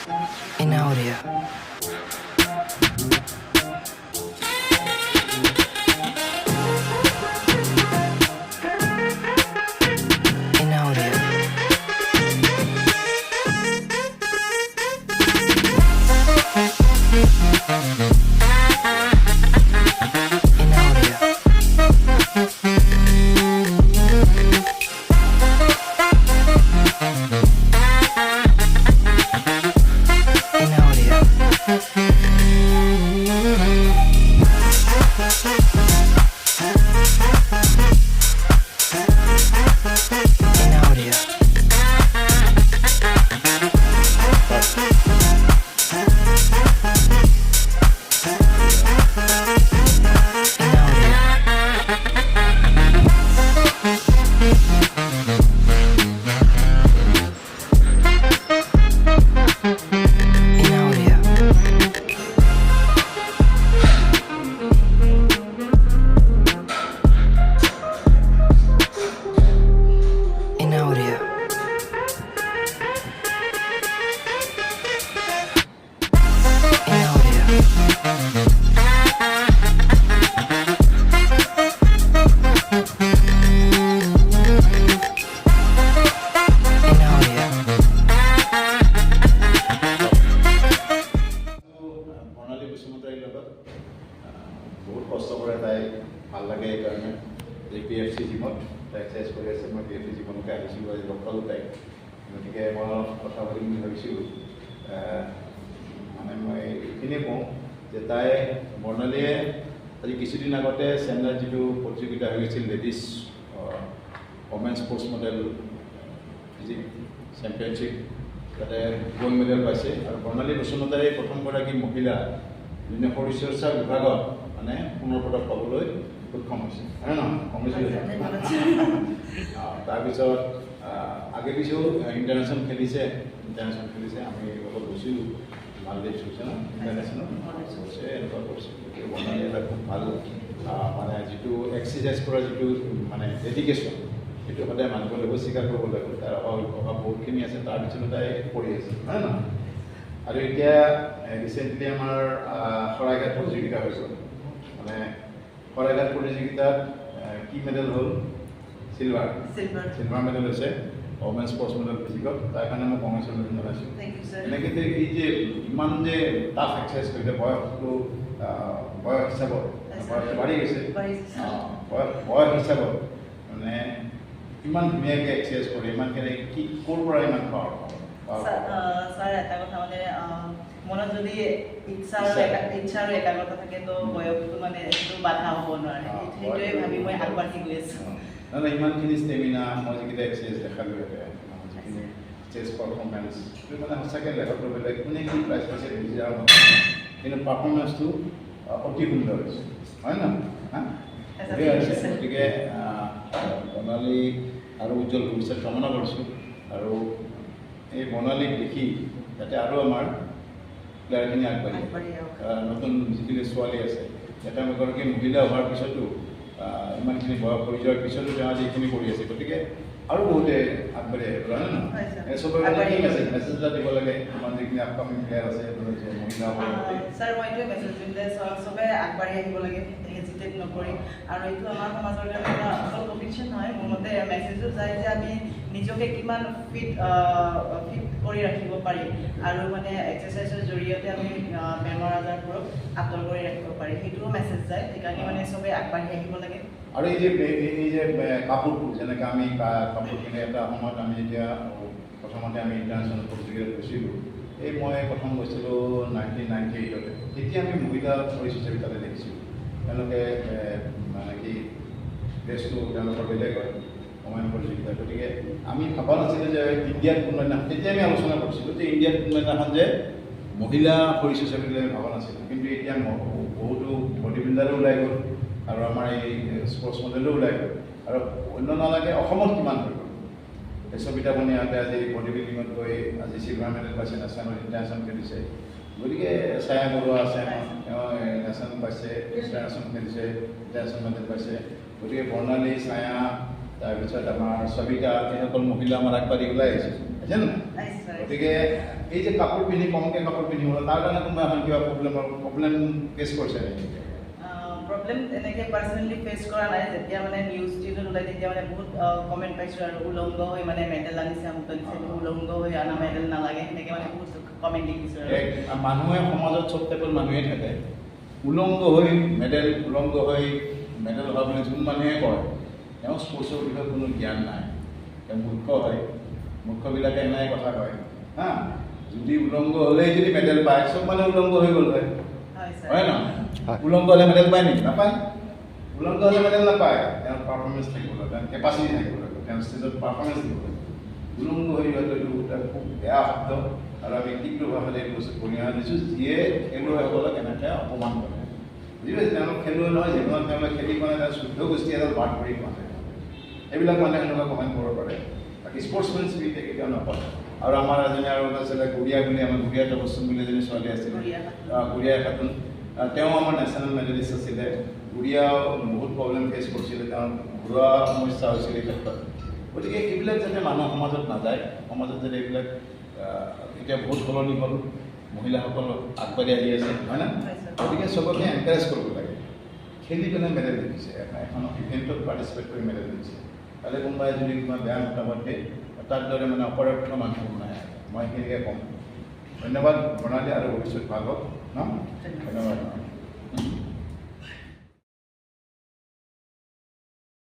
in audio. In audio. In audio. In audio. In audio. In audio. In audio. In audio. In audio. In audio. বৰ্ণালী বসুমতাৰীৰ লগত বহুত কষ্ট কৰে তাই ভাল লাগে এইকাৰণে যে পি এফ চি জিমত তাই এক্সাৰচাইজ কৰি আছে মই পি এফ চি জিমলৈকে আহিছিলোঁ আজি লগ পালোঁ তাইক গতিকে মই অলপ কথা পাতিম বুলি ভাবিছিলোঁ মানে মই এইখিনিয়ে কওঁ যে তাই বৰ্ণালীয়ে আজি কিছুদিন আগতে চেন্নাইত যিটো প্ৰতিযোগিতা হৈ গৈছিল ladies women sports model physique championship তাতে গ'ল্ড মেডেল পাইছে আৰু বৰ্ণালী বসুমতাৰী প্ৰথমগৰাকী মহিলা যোনে শৰীৰ চৰ্চা বিভাগত মানে সোণৰ পদক পাবলৈ সক্ষম হৈছে হয় নহয় তাৰপিছত আগে পিছেও ইণ্টাৰনেশ্যনেল খেলিছে আমি লগত গৈছিলোঁ মালদ্বীপ হৈছে ন ইণ্টাৰনেশ্যনেল হৈছে এনেকুৱা কৰিছে গতিকে বৰ্ণালী এটা খুব ভাল মানে যিটো এক্সাৰচাইজ কৰা যিটো মানে ডেডিকেশ্যন সেইটো সদায় মানিব লাগিব স্বীকাৰ কৰিব লাগিব তাৰ অভাৱ বহুতখিনি আছে তাৰ পিছতো তাই কৰি আছে হয় নহয় আৰু এতিয়া ৰিচেণ্টলি আমাৰ শৰাইঘাট প্ৰতিযোগিতা হৈ গ'ল মানে শৰাইঘাট প্ৰতিযোগিতাত কি মেডেল হ'ল চিলভাৰ মেডেল হৈছে ওমেন স্পৰ্টছ মেডেল ফিজিকত তাৰ কাৰণে মই কংগ্ৰেচুলেশ্যন জনাইছোঁ এনেকৈ যে এই যে ইমান যে টাফ এক্সাৰচাইজ কৰিছে বয়স হিচাপত বয়স বাঢ়ি গৈছে বয়স হিচাপত মানে ইমান ধুনীয়াকৈ এক্সাৰচাইজ কৰে ইমানখিনি কি ক'ৰ পৰা ইমান পাৱাৰ ছাৰ এটা কথা মানে মনত যদি ইচ্ছা আৰু একাগ্ৰতা থাকে তো বয়সটো মানে এইটো বাধা হ'ব নোৱাৰে সেইটোৱে ভাবি মই আগবাঢ়ি গৈ আছোঁ নহয় ইমানখিনি ষ্টেমিনা মই যিকেইটা এক্সাৰচাইজ দেখালোঁ যিখিনি ষ্টেজ পাৰফৰ্মেঞ্চ সেইটো মানে সঁচাকৈ লেখত ল'ব লাগে কোনে কি প্ৰাইজ পাইছে বুজি আৰু কিন্তু পাৰফৰ্মেঞ্চটো অতি সুন্দৰ হৈছে হয় নহয় গতিকে বৰ্ণালী আৰু উজ্জ্বল ভৱিষ্যত কামনা কৰিছোঁ আৰু এই বৰ্ণালীক দেখি যাতে আৰু আমাৰ প্লেয়াৰখিনি আগবাঢ়ি নতুন যিখিনি ছোৱালী আছে যাতে এগৰাকী মহিলা হোৱাৰ পিছতো ইমানখিনি বয়স হৈ যোৱাৰ পিছতো তেওঁ যিখিনি কৰি আছে গতিকে আৰু বহুতে আগবাঢ়ি আহিব হয় নহয় চবে কি মেছেজ এটা দিব লাগে আমাৰ যিখিনি আপকামিং প্লেয়াৰ আছে মহিলা ছাৰ মই এইটোৱে মেছেজ দিম যে চবে আগবাঢ়ি আহিব লাগে হেজিটেট নকৰি আৰু এইটো আমাৰ সমাজৰ কাৰণে অকল কম্পিটিশ্যন নহয় মোৰ মতে মেছেজো যায় যে আমি নিজকে কিমান ফিট কৰি ৰাখিব পাৰি আৰু মানে এক্সাৰচাইজৰ জৰিয়তে আমি বেমাৰ আজাৰবোৰক আঁতৰ কৰি ৰাখিব পাৰি সেইটোও মেছেজ যায় সেইকাৰণে মানে চবে আগবাঢ়ি আহিব লাগে আৰু এই যে কাপোৰবোৰ যেনেকৈ আমি কাপোৰ কিনে এটা সময়ত আমি যেতিয়া প্ৰথমতে আমি ইণ্টাৰনেশ্যনেল প্ৰতিযোগিতাত গৈছিলোঁ এই মই প্ৰথম গৈছিলোঁ 1998 তেতিয়া আমি মহিলা পৰিচয় তাতে দেখিছিলোঁ তেওঁলোকে মানে কি ড্ৰেছটো তেওঁলোকৰ বেলেগ হয় সমান প্ৰতিযোগিতা গতিকে আমি ভবা নাছিলোঁ যে ইণ্ডিয়াত কোনোদিনাখন তেতিয়া আমি আলোচনা কৰিছিলোঁ যে ইণ্ডিয়াত কোনোদিনাখন যে মহিলা পৰিচয় বুলি আমি ভবা নাছিলোঁ কিন্তু এতিয়া বহুতো বডি বিল্ডাৰো ওলাই গ'ল আৰু আমাৰ এই স্পৰ্টছ মডেলো ওলাই গ'ল আৰু অন্য নালাগে অসমত কিমান হৈ গ'ল সবিতা বনিয়াহঁতে আজি বডি বিল্ডিঙত গৈ আজি চিলভাৰ মেডেল পাইছে নেশ্যনেল ইণ্টাৰনেশ্যনেল খেলিছে গতিকে ছায়া বৰুৱা আছে তেওঁ নেশ্যনেল পাইছে ইণ্টাৰনেশ্যনেল খেলিছে ইণ্টাৰনেশ্যনেল মেডেল পাইছে গতিকে বৰ্ণালী ছায়া তাৰপিছত আমাৰ সবিতা এইসকল মহিলা আমাৰ আগবাঢ়ি ওলাই আহিছে আছে নাই গতিকে এই যে কাপোৰ পিন্ধি কমকৈ কাপোৰ পিন্ধিব তাৰ কাৰণে কোনোবা এখন কিবা প্ৰব্লেম ফেচ কৰিছে নেকি? প্ৰব্লেম এনেকৈ পাৰ্চনেলি ফেচ কৰা নাই। যেতিয়া মানে নিউজ টিউজত ওলাই তেতিয়া মানে বহুত কমেণ্ট পাইছোঁ আৰু উলংগ হৈ মানে মেডেল আনিছে আমুক আনিছে, উলংগ হৈ অনা মেডেল নালাগে, সেনেকৈ মানে বহুত কমেণ্ট দেখিছোঁ আৰু মানুহে সমাজত চব টাইপৰ মানুহে থাকে। উলংগ হৈ মেডেল হোৱা বুলি যোন মানুহে কয় তেওঁ স্পৰ্টছৰ বিষয়ে কোনো জ্ঞান নাই, তেওঁ মূৰ্খ হয়। মূৰ্খবিলাকে এনেই কথা কয় হা, যদি উলংগ হ'লেই যদি মেডেল পায় চব মানে উলংগ হৈ গ'ল হয়, হয় নহয়? উলংগ হ'লে মেডেল পায় নেকি? নাপায়। উলংগ হ'লে মেডেল নাপায়। তেওঁৰ পাৰফৰ্মেঞ্চ থাকিব লাগে, তেওঁৰ কেপাচিটি থাকিব লাগে, তেওঁৰ ষ্টেজত পাৰফৰ্মেঞ্চ দিব লাগে। উলংগ হৈ যোৱাটো এইটো এটা খুব বেয়া শব্দ আৰু আমি তীব্ৰ ভাষাত এই বস্তু কঢ়িয়াই দিছোঁ, যিয়ে খেলুৱৈসকলক এনেকৈ অপমান কৰে। বুজি পাইছে? তেওঁলোক খেলুৱৈ নহয়, জীৱনত তেওঁলোকে খেলি মানে তাৰ শুদ্ধ গোষ্ঠী এডাল বাট কৰি পোৱা নাই। এইবিলাক মানে এনেকুৱা কমেণ্ট কৰিব পাৰে। বাকী স্পৰ্টছমেনশ্বিপ কেতিয়াও নকয়। আৰু আমাৰ এজনী আৰু আছিলে গুড়িয়া বুলি, আমাৰ গুড়িয়া তপস্বন বুলি এজনী ছোৱালী আছিলে, গুড়িয়া খাতুন। তেওঁ আমাৰ নেশ্যনেল মেডেলিষ্ট আছিলে। গুড়িয়াও বহুত প্ৰব্লেম ফেচ কৰিছিলে, তেওঁৰ ঘৰুৱা সমস্যা হৈছিল এই ক্ষেত্ৰত। গতিকে এইবিলাক যাতে মানুহ সমাজত নাযায়, সমাজত যাতে এইবিলাক এতিয়া বহুত সলনি হ'ল, মহিলাসকল আগবাঢ়ি আহি আছে, হয় না? গতিকে চবকে এনকাৰেজ কৰিব লাগে। খেলি পেলাই মেডেল জিকিছে, এখন ইভেণ্টত পাৰ্টিচিপেট কৰি মেডেল জিকিছে। কালি কোনোবাই যদি কিবা বেয়া মতামত দিয়ে তাৰ দৰে মানে অপৰাধ মানুহ নাই। মই সেইখিনিকে ক'ম। ধন্যবাদ প্ৰণালী, আৰু ভৱিষ্যত ভাল হওক ন? ধন্যবাদ।